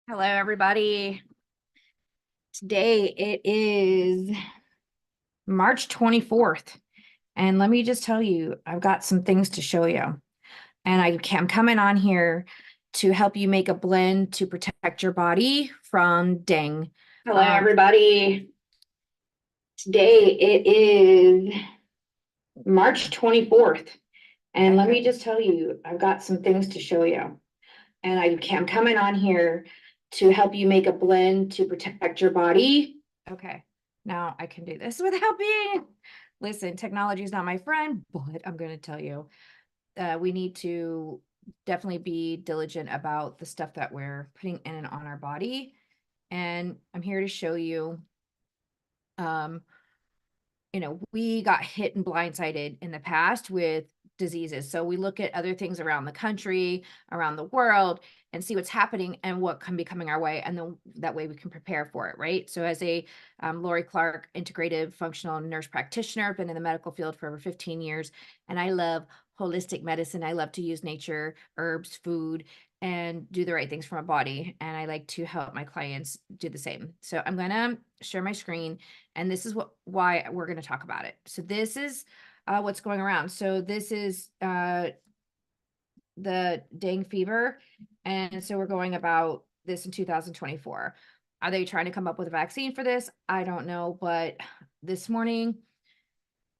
Hello, everybody. Today it is March 24th. And let me just tell you, I've got some things to show you. And I'm coming on here to help you make a blend to protect your body from dengue. Hello, everybody. Today it is March 24th. And let me just tell you, I've got some things to show you. And I'm coming on here to help you make a blend to protect your body. Okay, now I can do this without being. Listen, technology is not my friend, but I'm going to tell you, we need to definitely be diligent about the stuff that we're putting in and on our body. And I'm here to show you, um, we got hit and blindsided in the past with diseases. So we look at other things around the country, around the world, and see what's happening and what can be coming our way. And then that way we can prepare for it, right? So as a Laurie Clark, integrative functional nurse practitioner, I've been in the medical field for over 15 years, and I love holistic medicine. I love to use nature, herbs, food, and do the right things for my body. And I like to help my clients do the same. So I'm going to share my screen, and this is why we're going to talk about it. So this is what's going around. So this is the dengue fever. And so we're going about this in 2024. Are they trying to come up with a vaccine for this? I don't know. But this morning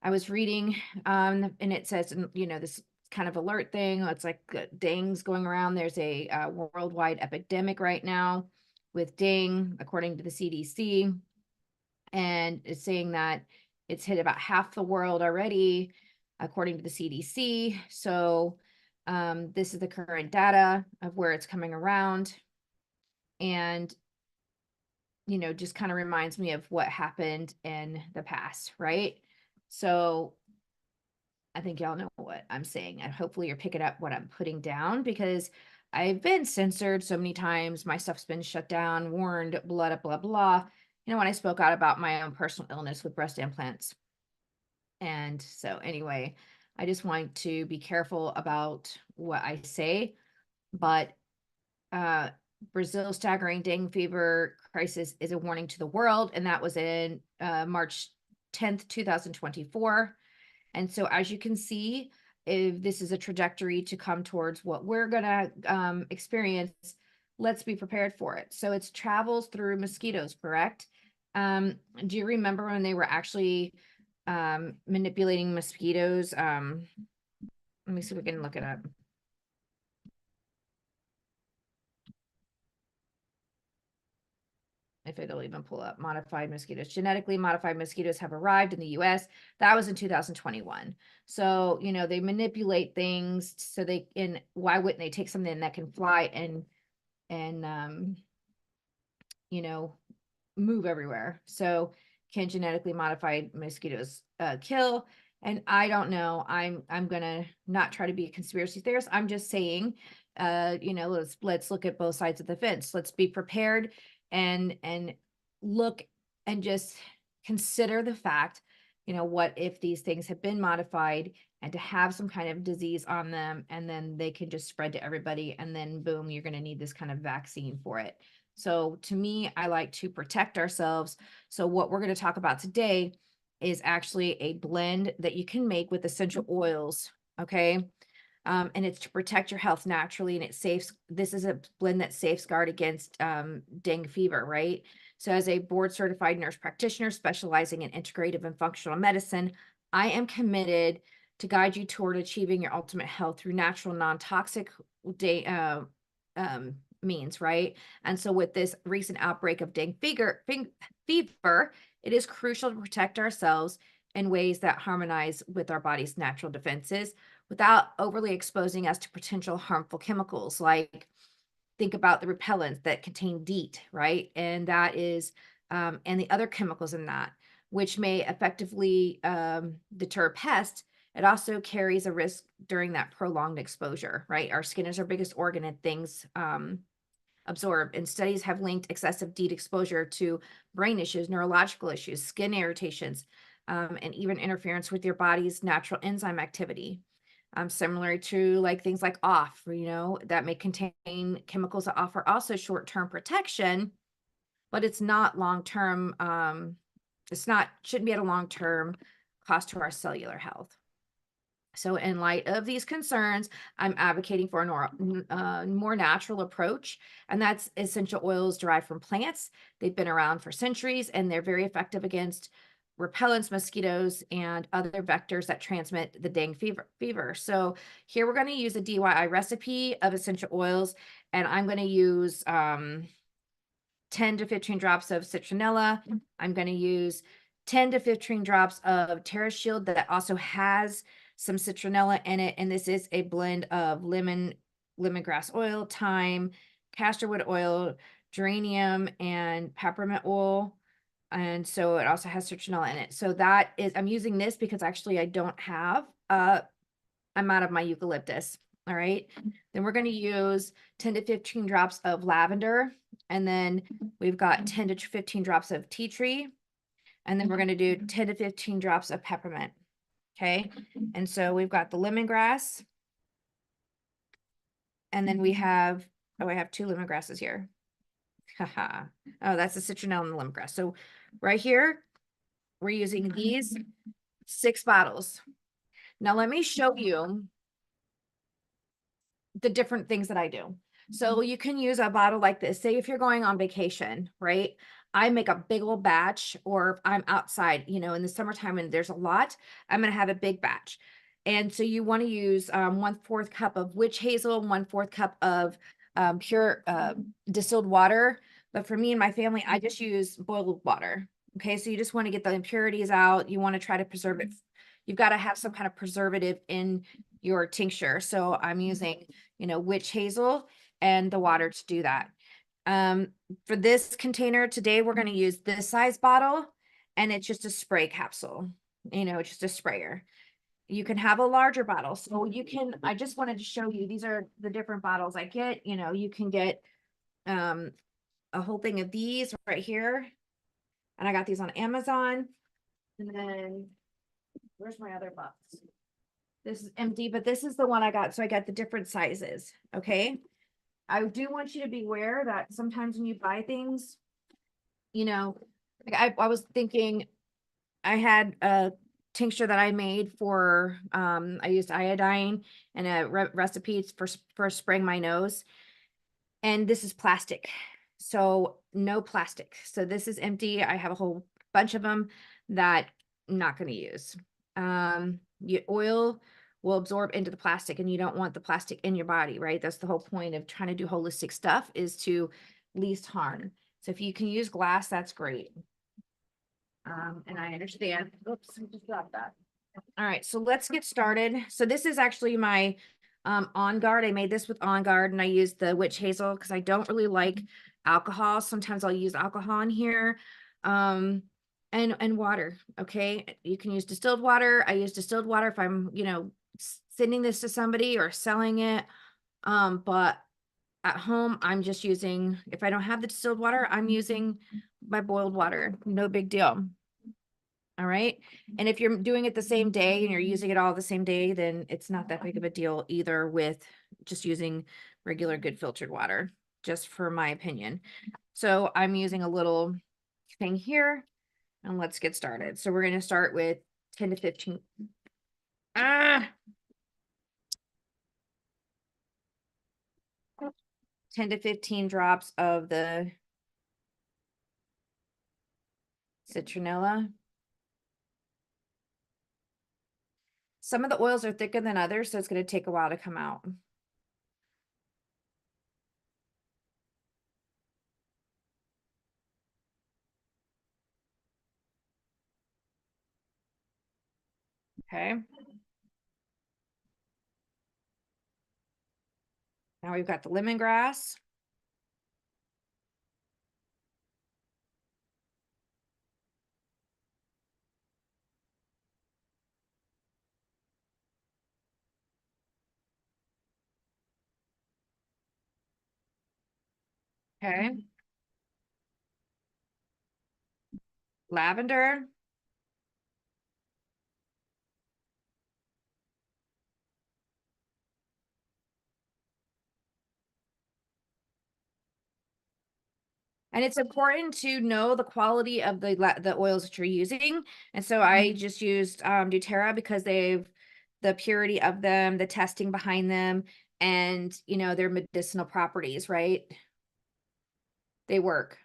I was reading, and it says, this kind of alert thing. It's like dengue's going around. There's a worldwide epidemic right now with dengue, according to the CDC. And it's saying that it's hit about half the world already, according to the CDC. So this is the current data of where it's coming around. And, just kind of reminds me of what happened in the past, right? So I think y'all know what I'm saying. And hopefully you're picking up what I'm putting down, because I've been censored so many times. My stuff's been shut down, warned, blah, blah, blah. When I spoke out about my own personal illness with breast implants. And so anyway, I just want to be careful about what I say. But uh, Brazil's staggering dengue fever crisis is a warning to the world. And that was in March 10th, 2024. And so as you can see, if this is a trajectory to come towards what we're going to experience, let's be prepared for it. So it's travels through mosquitoes, correct? Do you remember when they were actually manipulating mosquitoes? Let me see if we can look it up. If it'll even pull up modified mosquitoes. Genetically modified mosquitoes have arrived in the US. That was in 2021. So, they manipulate things so why wouldn't they take something that can fly and you know, move everywhere? So can genetically modified mosquitoes kill? And I don't know. I'm gonna not try to be a conspiracy theorist. I'm just saying, let's look at both sides of the fence. Let's be prepared and look and just consider the fact, what if these things have been modified and to have some kind of disease on them, and then they can just spread to everybody, and then boom, you're going to need this kind of vaccine for it. So to me, I like to protect ourselves. So what we're going to talk about today is actually a blend that you can make with essential oils. Okay. And it's to protect your health naturally, and this is a blend that safeguard against dengue fever, right? So as a board certified nurse practitioner specializing in integrative and functional medicine, I am committed to guide you toward achieving your ultimate health through natural, non-toxic means, right? And so with this recent outbreak of dengue fever, it is crucial to protect ourselves in ways that harmonize with our body's natural defenses without overly exposing us to potential harmful chemicals. Like, think about the repellents that contain DEET, right? And that is, and the other chemicals in that, which may effectively deter pests. It also carries a risk during that prolonged exposure, right? Our skin is our biggest organ, and things absorb. And studies have linked excessive DEET exposure to brain issues, neurological issues, skin irritations, and even interference with your body's natural enzyme activity. similar to like things like off, that may contain chemicals that offer also short-term protection, but it's not long-term, shouldn't be at a long-term cost to our cellular health. So in light of these concerns, I'm advocating for a more natural approach, and that's essential oils derived from plants. They've been around for centuries, and they're very effective against repellents, mosquitoes, and other vectors that transmit the dengue fever. So here we're going to use a DIY recipe of essential oils, and I'm going to use 10 to 15 drops of citronella. I'm going to use 10 to 15 drops of Terra Shield that also has some citronella in it. And this is a blend of lemongrass oil, thyme, castor wood oil, geranium, and peppermint oil. And so it also has citronella in it. So that is, I'm using this because actually I don't have, I'm out of my eucalyptus. All right. Then we're going to use 10 to 15 drops of lavender. And then we've got 10 to 15 drops of tea tree. And then we're going to do 10 to 15 drops of peppermint. Okay. And so we've got the lemongrass. And then we have, oh, I have 2 lemongrasses here. Haha. Oh, that's the citronella and the lemongrass. So right here, we're using these 6 bottles. Now let me show you the different things that I do. So you can use a bottle like this. Say if you're going on vacation, right? I make a big old batch, or if I'm outside, in the summertime and there's a lot, I'm going to have a big batch. And so you want to use 1/4 cup of witch hazel, 1/4 cup of pure distilled water. But for me and my family, I just use boiled water. Okay, so you just want to get the impurities out. You want to try to preserve it. You've got to have some kind of preservative in your tincture. So I'm using, witch hazel and the water to do that. For this container today, we're going to use this size bottle, and it's just a spray capsule. It's just a sprayer. You can have a larger bottle. So I just wanted to show you, these are the different bottles I get. You can get a whole thing of these right here. And I got these on Amazon. And then where's my other box? This is empty, but this is the one I got. So I got the different sizes. Okay. I do want you to be aware that sometimes when you buy things, like I was thinking, I had a tincture that I made for, I used iodine and a recipe for spraying my nose. And this is plastic. So no plastic. So this is empty. I have a whole bunch of them that I'm not going to use. Your oil will absorb into the plastic, and you don't want the plastic in your body, right? That's the whole point of trying to do holistic stuff, is to least harm. So if you can use glass, that's great. And I understand. Oops, I just dropped that. All right, so let's get started. So this is actually my On Guard. I made this with On Guard, and I used the witch hazel because I don't really like alcohol. Sometimes I'll use alcohol in here. And water. Okay, you can use distilled water. I use distilled water if I'm, sending this to somebody or selling it. But at home, I'm just using, if I don't have the distilled water, I'm using my boiled water. No big deal. All right. And if you're doing it the same day and you're using it all the same day, then it's not that big of a deal either with just using regular good filtered water, just for my opinion. So I'm using a little thing here, and let's get started. So we're going to start with 10 to 15. 10 to 15 drops of the citronella. Some of the oils are thicker than others, so it's going to take a while to come out. Okay. Now we've got the lemongrass. Okay. Lavender. And it's important to know the quality of the oils that you're using. And so I just used doTERRA because they've the purity of them, the testing behind them, and their medicinal properties, right? They work.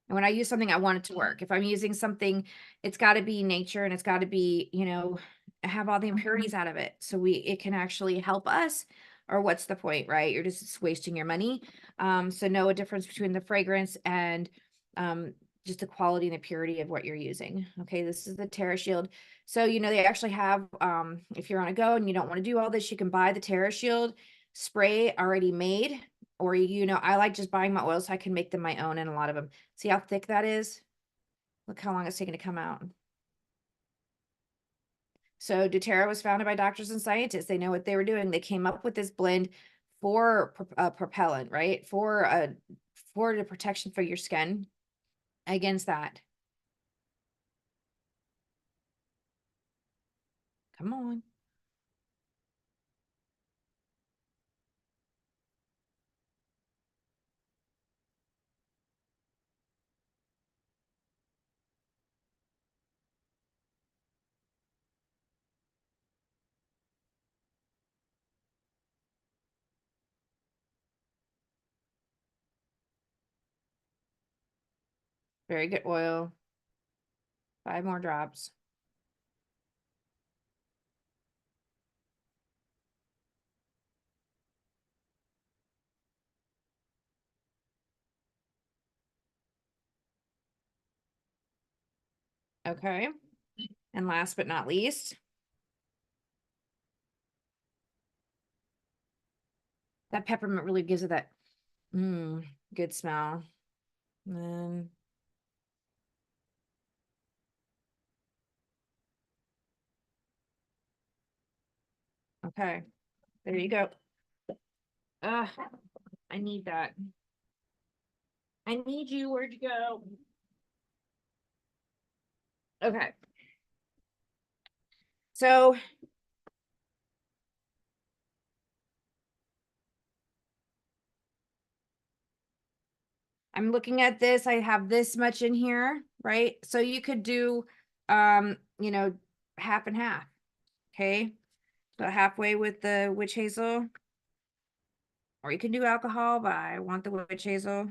And when I use something, I want it to work. If I'm using something, it's got to be nature and it's got to be, have all the impurities out of it. So it can actually help us, or what's the point, right? You're just wasting your money. So know a difference between the fragrance and just the quality and the purity of what you're using. Okay, this is the Terra Shield. So, they actually have, if you're on a go and you don't want to do all this, you can buy the Terra Shield spray already made, or I like just buying my oils so I can make them my own, and a lot of them. See how thick that is? Look how long it's taken to come out. So doTERRA was founded by doctors and scientists. They know what they were doing. They came up with this blend for propellant, right? For the protection for your skin against that. Come on. Very good oil. 5 more drops. Okay. And last but not least, that peppermint really gives it that good smell. And okay, there you go. I need that. I need you. Where'd you go? Okay. So I'm looking at this. I have this much in here, right? So you could do, half and half. Okay. So halfway with the witch hazel, or you can do alcohol, but I want the witch hazel.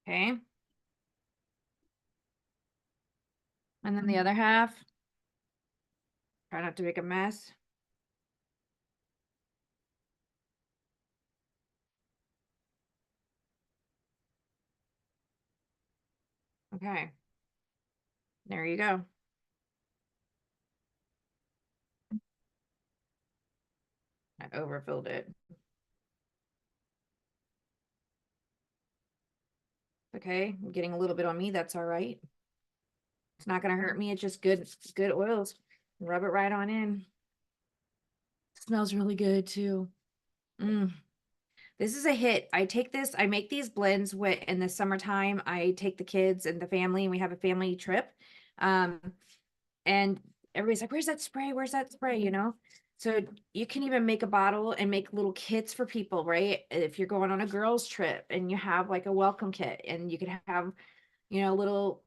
Okay. And then the other half, try not to make a mess. Okay. There you go. I overfilled it. Okay. I'm getting a little bit on me. That's all right. It's not going to hurt me. It's just good oils. Rub it right on in. Smells really good too. Mm. This is a hit. I take this, I make these blends in the summertime. I take the kids and the family, and we have a family trip. Um, and everybody's like, "Where's that spray? Where's that spray?" So you can even make a bottle and make little kits for people, right? If you're going on a girls' trip and you have like a welcome kit, and you could have, little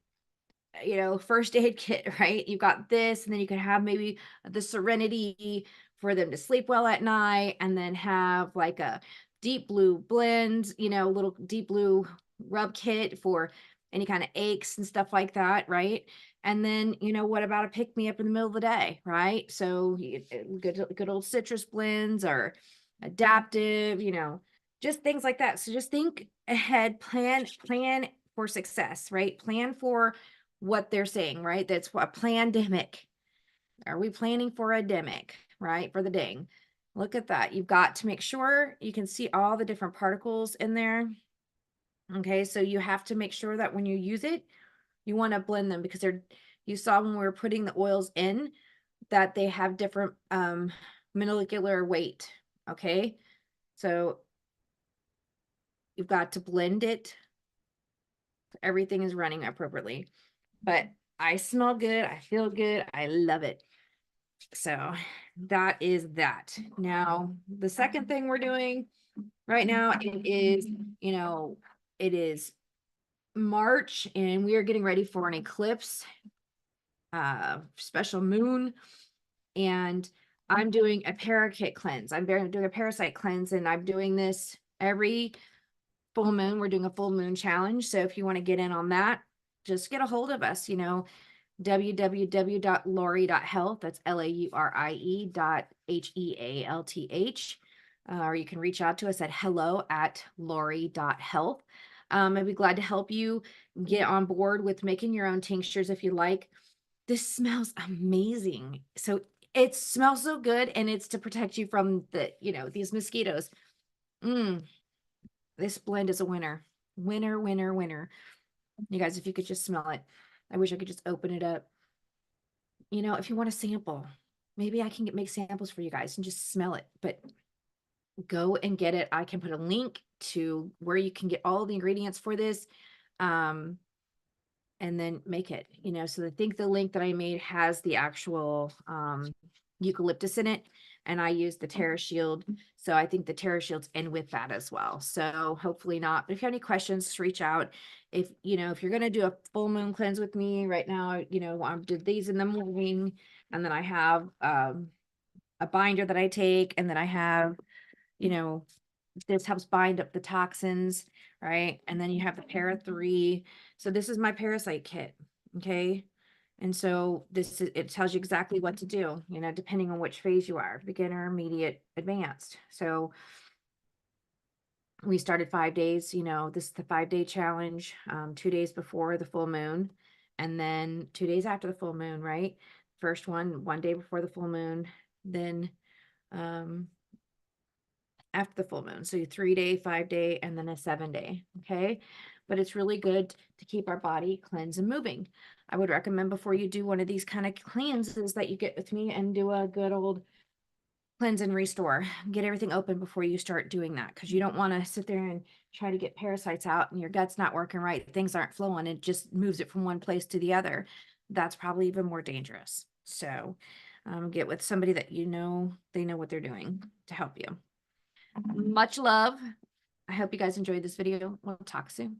first aid kit, right? You've got this, and then you can have maybe the Serenity for them to sleep well at night, and then have like a deep blue blend, little deep blue rub kit for any kind of aches and stuff like that, right? And then, what about a pick me up in the middle of the day, right? So good old citrus blends or adaptive, just things like that. So just think ahead, plan for success, right? Plan for what they're saying, right? That's what a pandemic. Are we planning for a demic, right? For the ding. Look at that. You've got to make sure you can see all the different particles in there. Okay, so you have to make sure that when you use it, you want to blend them, because you saw when we were putting the oils in that they have different molecular weight. Okay, so you've got to blend it. Everything is running appropriately, but I smell good. I feel good. I love it. So that is that. Now, the second thing we're doing right now, it is, it is March and we are getting ready for an eclipse, special moon. And I'm doing a parasite cleanse. I'm doing a parasite cleanse, and I'm doing this every full moon. We're doing a full moon challenge. So if you want to get in on that, just get a hold of us, www.laurie.health. That's LAURIE.HEALTH. Or you can reach out to us at hello@laurie.health. I'd be glad to help you get on board with making your own tinctures if you like. This smells amazing. So it smells so good, and it's to protect you from these mosquitoes. This blend is a winner. Winner, winner, winner. You guys, if you could just smell it. I wish I could just open it up. If you want a sample, maybe I can make samples for you guys and just smell it, but go and get it. I can put a link to where you can get all the ingredients for this. And then make it, so I think the link that I made has the actual eucalyptus in it, and I used the Terra Shield. So I think the Terra Shield's in with that as well. So hopefully not, but if you have any questions, just reach out. If you're going to do a full moon cleanse with me right now, I did these in the morning, and then I have a binder that I take, and then I have, this helps bind up the toxins, right? And then you have the para 3. So this is my parasite kit. Okay. And so it tells you exactly what to do, depending on which phase you are, beginner, immediate, advanced. So we started 5 days, this is the 5-day challenge, 2 days before the full moon, and then 2 days after the full moon, right? First one day before the full moon, then, after the full moon. So 3-day, 5-day, and then a 7-day. Okay. But it's really good to keep our body cleansed and moving. I would recommend before you do one of these kind of cleanses that you get with me and do a good old cleanse and restore. Get everything open before you start doing that, because you don't want to sit there and try to get parasites out and your gut's not working right. Things aren't flowing. It just moves it from one place to the other. That's probably even more dangerous. So get with somebody that they know what they're doing to help you. Much love. I hope you guys enjoyed this video. We'll talk soon.